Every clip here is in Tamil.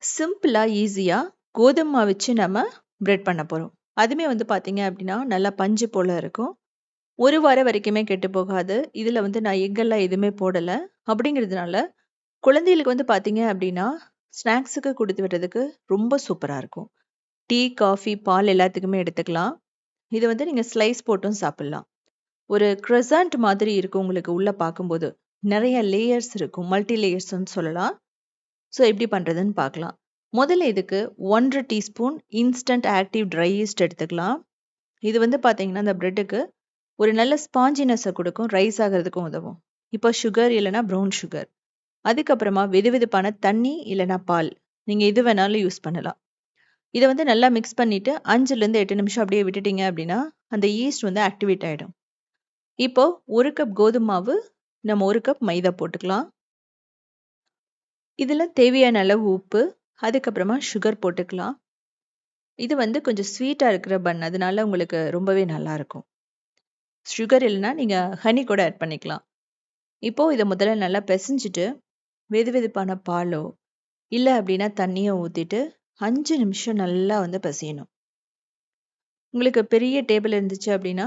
சிம்பிளா, ஈஸியா கோதுமை மாவு வச்சு நம்ம பிரெட் பண்ண போறோம். அதுவுமே வந்து பார்த்தீங்க அப்படின்னா, நல்லா பஞ்சு போல இருக்கும். 1 வாரம் வரைக்குமே கெட்டு போகாது. இதுல வந்து நான் எல்லாம் எதுவுமே போடல. அப்படிங்கிறதுனால, குழந்தைகளுக்கு வந்து பார்த்தீங்க அப்படின்னா, ஸ்நாக்ஸுக்கு குடுத்து விடுறதுக்கு ரொம்ப சூப்பரா இருக்கும். டீ, காஃபி, பால் எல்லாத்துக்குமே எடுத்துக்கலாம். இது வந்து நீங்க ஸ்லைஸ் போட்டும் சாப்பிடலாம். ஒரு க்ரஸாண்ட் மாதிரி இருக்கும் உங்களுக்கு உள்ள பார்க்கும்போது. நெறைய லேயர்ஸ் இருக்கும். மல்டி லேயர்ஸ்ன்னு சொல்லலாம். ஸோ எப்படி பண்றதுன்னு பார்க்கலாம். முதல்ல இதுக்கு 1 1/2 teaspoon instant active try east எடுத்துக்கலாம். இது வந்து பார்த்தீங்கன்னா, அந்த பிரெட்டுக்கு ஒரு நல்ல ஸ்பாஞ்சினஸ குடுக்கும். ரைஸ் ஆகுறதுக்கும் உதவும். இப்போ சுகர் இல்லன்னா ப்ரவுன் சுகர். அதுக்கப்புறமா வெதுவெதுப்பான தண்ணி இல்லன்னா பால். நீங்க எது வேணாலும் யூஸ் பண்ணலாம். இத வந்து நல்லா மிக்ஸ் பண்ணிட்டு 5லேருந்து 8 நிமிஷம் அப்படியே விட்டுட்டீங்க அப்படின்னா, அந்த ஈஸ்ட் வந்து ஆக்டிவேட் ஆயிடும். இப்போ 1 கப் கோதும மாவு, நம்ம 1 கப் மைதா போட்டுக்கலாம். இதுல தேவையான அளவு உப்பு, அதுக்கப்புறமா சுகர் போட்டுக்கலாம். இது வந்து கொஞ்சம் ஸ்வீட்டா இருக்கிற பன். அதனால உங்களுக்கு ரொம்பவே நல்லாருக்கும். சுகர் இல்லன்னா நீங்க ஹனி கூட ஆட் பண்ணிக்கலாம். இப்போ இத முதல்ல நல்லா பெசஞ்சுட்டு, வெதுவெதுப்பான பாலோ, இல்ல அப்டின்னா தண்ணியோ ஊத்திட்டு 5 நிமிஷம் நல்லா வந்து பெசையணும். உங்களுக்கு பெரிய டேபிள் இருந்துச்சு அப்டின்னா,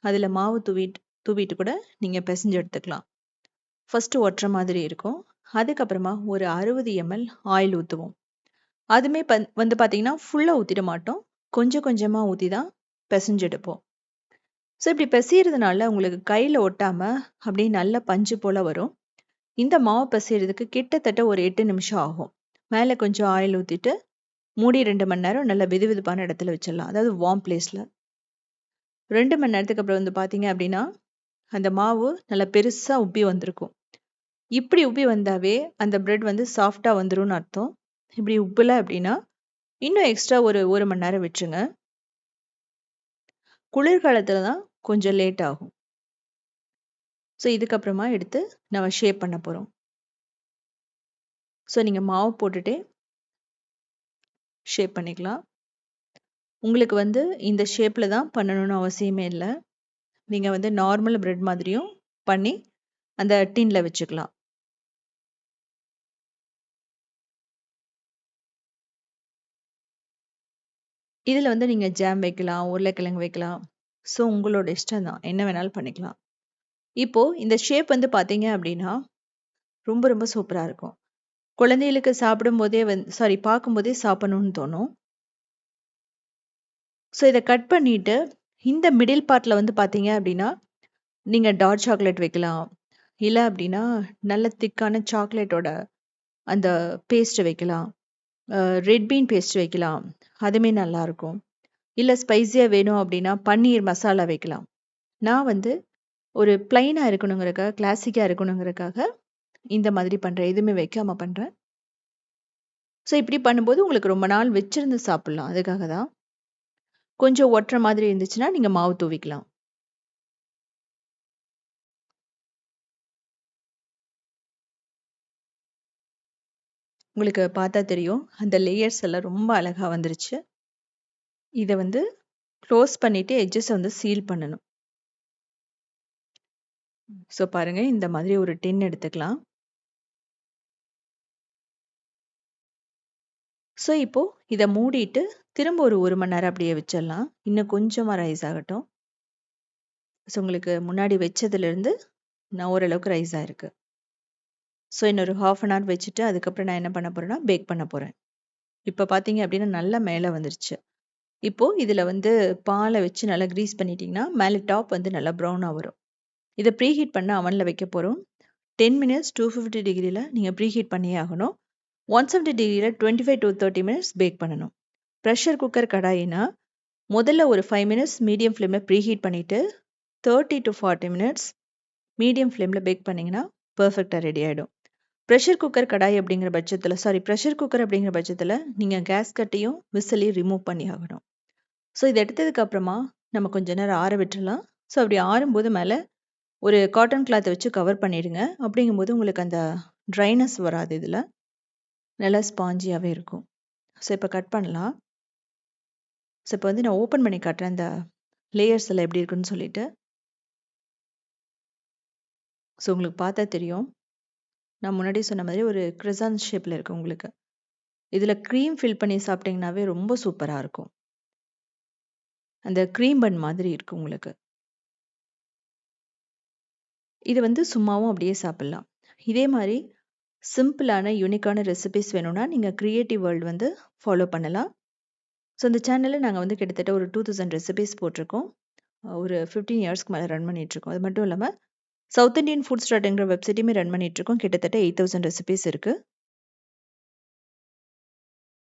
அதுல மாவு தூவிட்டு கூட நீங்க பெசஞ்சு எடுத்துக்கலாம். ஃபர்ஸ்ட்டு ஒட்டுற மாதிரி இருக்கும். அதுக்கப்புறமா ஒரு 60 ml ஆயில் ஊத்துவோம். அதுமே வந்து பார்த்தீங்கன்னா, ஃபுல்லா ஊத்திட மாட்டோம். கொஞ்சம் கொஞ்சமா ஊத்தி தான் பெசஞ்சு எடுப்போம். ஸோ இப்படி பெசையறதுனால உங்களுக்கு கையில ஒட்டாம அப்படியே நல்ல பஞ்சு போல வரும். இந்த மாவு பெசையறதுக்கு கிட்டத்தட்ட ஒரு 8 நிமிஷம் ஆகும். மேல கொஞ்சம் ஆயில் ஊத்திட்டு, மூடி 2 மணி நேரம் நல்லா வெதுவெதுப்பான இடத்துல வச்சிடலாம். அதாவது வார்ம் பிளேஸ்ல. 2 மணி நேரத்துக்கு அப்புறம் வந்து பார்த்தீங்க அப்படின்னா, அந்த மாவு நல்லா பெருசா உப்பி வந்திருக்கும். இப்படி உப்பி வந்தாவே அந்த பிரெட் வந்து சாஃப்ட்டா வந்துரும்னு அர்த்தம். இப்படி உப்பல அப்படின்னா, இன்னும் எக்ஸ்ட்ரா ஒரு 1 மணி நேரம் விட்டுருங்க. குளிர்காலத்துல தான் கொஞ்சம் லேட் ஆகும். ஸோ இதுக்கப்புறமா எடுத்து நம்ம ஷேப் பண்ண போறோம். ஸோ நீங்க மாவு போட்டுட்டே ஷேப் பண்ணிக்கலாம். உங்களுக்கு வந்து இந்த ஷேப்ல தான் பண்ணணும்னு அவசியமே இல்ல. நீங்க வந்து நார்மல் பிரெட் மாதிரியும் பண்ணி அந்த டின்ல வச்சுக்கலாம். இதுல வந்து நீங்க ஜாம் வைக்கலாம், உருளைக்கிழங்கு வைக்கலாம். ஸோ உங்களோட இஷ்டம் தான். என்ன வேணாலும் பண்ணிக்கலாம். இப்போ இந்த ஷேப் வந்து பார்த்தீங்க அப்படின்னா, ரொம்ப ரொம்ப சூப்பரா இருக்கும். குழந்தைகளுக்கு சாப்பிடும்போதே பார்க்கும்போதே சாப்பிடணும்னு தோணும். ஸோ இத கட் பண்ணிட்டு, இந்த மிடில் பார்ட்ல வந்து பார்த்தீங்க அப்படின்னா, நீங்க டார்க் சாக்லேட் வைக்கலாம். இல்ல அப்படின்னா, நல்ல திக்கான சாக்லேட்டோட அந்த பேஸ்ட் வைக்கலாம். ரெட் பீன் பேஸ்ட் வைக்கலாம். அதுவுமே நல்லாருக்கும். இல்ல ஸ்பைசியா வேணும் அப்படின்னா, பன்னீர் மசாலா வைக்கலாம். நான் வந்து ஒரு பிளைனா இருக்கணுங்கிறதுக்காக, கிளாசிக்கா இருக்கணுங்கிறதுக்காக இந்த மாதிரி பண்றேன். எதுவுமே வைக்காம பண்றேன். ஸோ இப்படி பண்ணும்போது உங்களுக்கு ரொம்ப நாள் வச்சிருந்து சாப்பிடலாம். அதுக்காக தான். கொஞ்சம் ஒட்டுற மாதிரி இருந்துச்சுன்னா, நீங்க மாவு தூவிக்கலாம். உங்களுக்கு பார்த்தா தெரியும். அந்த லேயர்ஸ் எல்லாம் ரொம்ப அழகா வந்துருச்சு. இத வந்து க்ளோஸ் பண்ணிட்டு எட்ஜஸ வந்து சீல் பண்ணணும். ஸோ பாருங்க, இந்த மாதிரி ஒரு டின் எடுத்துக்கலாம். ஸோ இப்போ இத மூடிட்டு திரும்ப ஒரு 1 மணி நேரம் அப்படியே வச்சிடலாம். இன்னும் கொஞ்சமா ரைஸ் ஆகட்டும். ஸோ உங்களுக்கு முன்னாடி வச்சதுலேருந்து நான் ஓரளவுக்கு ரைஸ் ஆயிருக்கு. ஸோ இன்னொரு 1/2 அன் ஹவர் வச்சுட்டு அதுக்கப்புறம் நான் என்ன பண்ண போறேன்னா, பேக் பண்ண போறேன். இப்ப பார்த்தீங்க அப்படின்னா நல்லா மேல வந்துருச்சு. இப்போ இதுல வந்து பால வச்சு நல்லா கிரீஸ் பண்ணிட்டீங்கன்னா, மேல டாப் வந்து நல்லா ப்ரவுனா வரும். இத ப்ரீஹீட் பண்ண அவன்ல வைக்க போறோம். 10 மினிட்ஸ் 250 டிகிரில நீங்க ப்ரீஹீட் பண்ணியே ஆகணும். 170 டிகிரில 25 to 30 மினிட்ஸ் பேக் பண்ணணும். பிரஷர் குக்கர் கடாயினா, முதல்ல ஒரு 5 மினிட்ஸ் மீடியம் ஃப்ளேம்ல ப்ரீஹீட் பண்ணிட்டு, 30 to 40 மினிட்ஸ் மீடியம் ஃப்ளேம்ல பேக் பண்ணீங்கன்னா, பெர்ஃபெக்ட்டா ரெடி ஆயிடும். பிரஷர் குக்கர் அப்படிங்கிற பட்சத்துல, நீங்க கேஸ் கட்டையும், விசிலையும் ரிமூவ் பண்ணி ஆகணும். ஸோ இத எடுத்ததுக்கு அப்புறமா, நம்ம கொஞ்ச நேரம் ஆற விட்டுறலாம். ஸோ அப்படி ஆறும்போது மேல ஒரு காட்டன் கிளாத்த வச்சு கவர் பண்ணிடுங்க. அப்படிங்கும்போது உங்களுக்கு அந்த ட்ரைனஸ் வராது இதுல. நல்லா ஸ்பாஞ்சியாவே இருக்கும். ஸோ இப்ப கட் பண்ணலாம். ஸோ இப்ப வந்து நான் ஓப்பன் பண்ணி காட்டுறேன். அந்த லேயர்ஸ் எல்லாம் எப்படி இருக்குன்னு சொல்லிட்டு. ஸோ உங்களுக்கு பார்த்தா தெரியும். நான் முன்னாடியே சொன்ன மாதிரி ஒரு கிரசான் ஷேப்ல இருக்கு உங்களுக்கு. இதில க்ரீம் ஃபில் பண்ணி சாப்பிட்டீங்கனாவே ரொம்ப சூப்பரா இருக்கும். அந்த க்ரீம் பன் மாதிரி இருக்கும் உங்களுக்கு. இது வந்து சும்மாவும் அப்படியே சாப்பிடலாம். இதே மாரி சிம்பிளான, யூனிக்கான ரெசிபீஸ் வேணும்னா, நீங்க கிரியேட்டிவ் வேர்ல்ட் வந்து ஃபாலோ பண்ணலாம். ஸோ இந்த சேனல்ல நாங்க வந்து கிட்டத்தட்ட ஒரு 2000 ரெசிபீஸ் போட்டிருக்கோம். ஒரு 15 இயர்ஸ்க்கு மேல ரன் பண்ணிட்டுருக்கோம். அது மட்டும் இல்லாம, சவுத் இண்டியன் ஃபுட்ஸ்.inங்கிற வெப்சைட்டையுமே ரன் பண்ணிட்டுருக்கோம். கிட்டத்தட்ட 8000 ரெசிபீஸ் இருக்கு.